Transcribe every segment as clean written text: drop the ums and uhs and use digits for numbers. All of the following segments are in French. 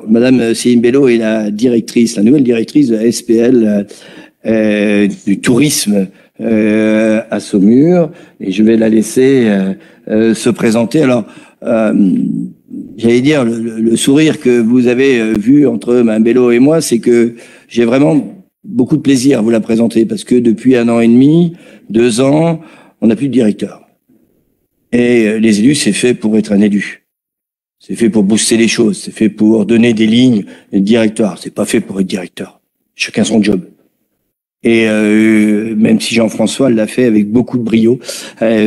Madame Céline Bello est la nouvelle directrice de la SPL du tourisme à Saumur, et je vais la laisser se présenter. Alors, j'allais dire, le sourire que vous avez vu entre Mme Bello et moi, c'est que j'ai vraiment beaucoup de plaisir à vous la présenter, parce que depuis 1 an et demi, 2 ans, on n'a plus de directeur. Et les élus, c'est fait pour être un élu. C'est fait pour booster les choses, c'est fait pour donner des lignes de directoire. C'est pas fait pour être directeur. Chacun son job. Et même si Jean-François l'a fait avec beaucoup de brio,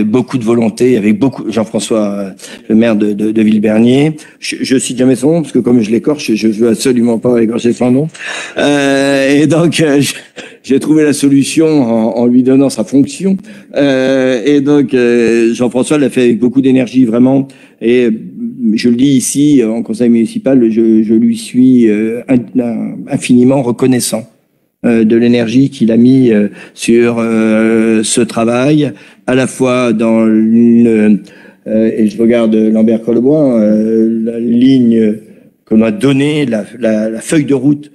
beaucoup de volonté, avec beaucoup Jean-François, le maire de Villebernier. Je cite jamais son nom parce que comme je l'écorche, je veux absolument pas écorcher son nom. Et donc j'ai trouvé la solution en lui donnant sa fonction. Et donc Jean-François l'a fait avec beaucoup d'énergie vraiment. Et je le dis ici en conseil municipal, je lui suis infiniment reconnaissant de l'énergie qu'il a mis sur ce travail, à la fois dans et je regarde Lambert Collebois, la ligne qu'on m'a donnée, la feuille de route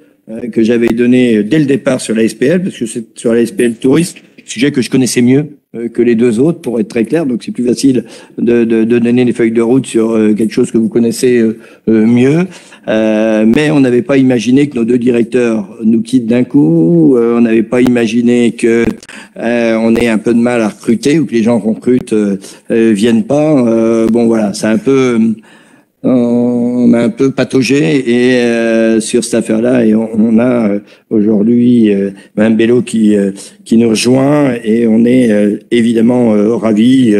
que j'avais donnée dès le départ sur la SPL, parce que c'est sur la SPL Tourisme, sujet que je connaissais mieux que les 2 autres, pour être très clair, donc c'est plus facile de donner les feuilles de route sur quelque chose que vous connaissez mieux. Mais on n'avait pas imaginé que nos 2 directeurs nous quittent d'un coup. On n'avait pas imaginé que on ait un peu de mal à recruter, ou que les gens qu'on recrute viennent pas. Bon voilà, c'est un peu, on a un peu pataugé et sur cette affaire-là, et on a aujourd'hui Mme Bello qui nous rejoint, et on est évidemment ravis.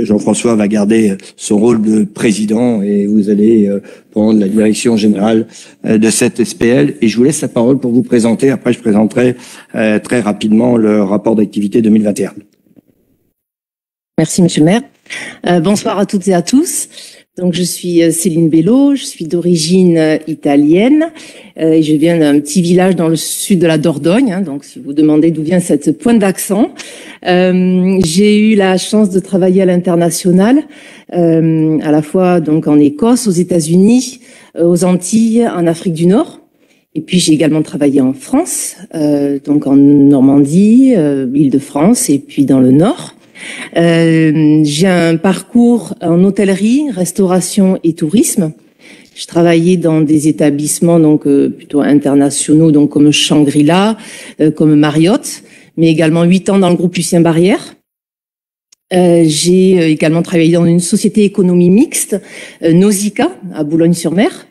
Jean-François va garder son rôle de président et vous allez prendre la direction générale de cette SPL. Et je vous laisse la parole pour vous présenter. Après, je présenterai très rapidement le rapport d'activité 2021. Merci, Monsieur le maire. Bonsoir à toutes et à tous. Donc, je suis Céline Bello, je suis d'origine italienne et je viens d'un petit village dans le sud de la Dordogne. Donc, si vous demandez d'où vient cette pointe d'accent, j'ai eu la chance de travailler à l'international, à la fois donc en Écosse, aux États-Unis, aux Antilles, en Afrique du Nord. Et puis, j'ai également travaillé en France, donc en Normandie, Île-de-France et puis dans le Nord. J'ai un parcours en hôtellerie, restauration et tourisme. Je travaillais dans des établissements donc plutôt internationaux, donc comme Shangri-La, comme Marriott, mais également 8 ans dans le groupe Lucien Barrière. J'ai également travaillé dans une société économie mixte, Nausicaa, à Boulogne-sur-Mer.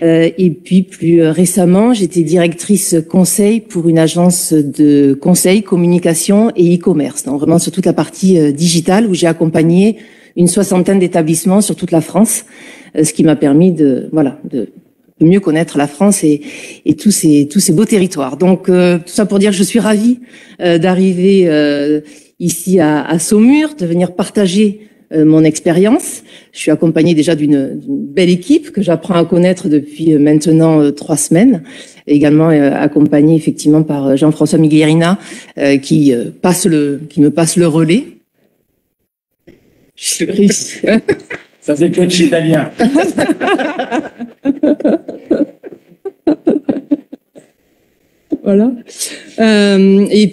Et puis plus récemment, j'étais directrice conseil pour une agence de conseil, communication et e-commerce, donc vraiment sur toute la partie digitale, où j'ai accompagné une 60aine d'établissements sur toute la France, ce qui m'a permis de mieux connaître la France et tous ces beaux territoires. Donc tout ça pour dire que je suis ravie d'arriver ici à Saumur, de venir partager mon expérience. Je suis accompagnée déjà d'une belle équipe que j'apprends à connaître depuis maintenant 3 semaines. Également accompagnée effectivement par Jean-François Miglierina qui me passe le relais. Ça c'est coach italien. Voilà. Et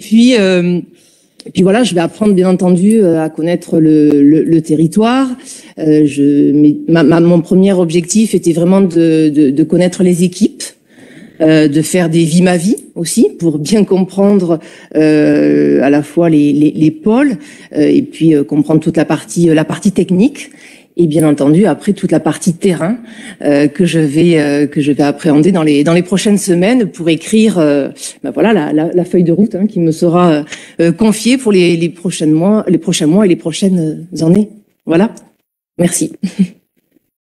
puis voilà, je vais apprendre bien entendu à connaître le territoire. Mon premier objectif était vraiment de connaître les équipes, de faire des vies ma vie aussi pour bien comprendre à la fois les pôles et puis comprendre toute la partie technique. Et bien entendu, après toute la partie terrain que je vais appréhender dans les prochaines semaines pour écrire la feuille de route qui me sera confiée pour les prochains mois et les prochaines années. Voilà. Merci.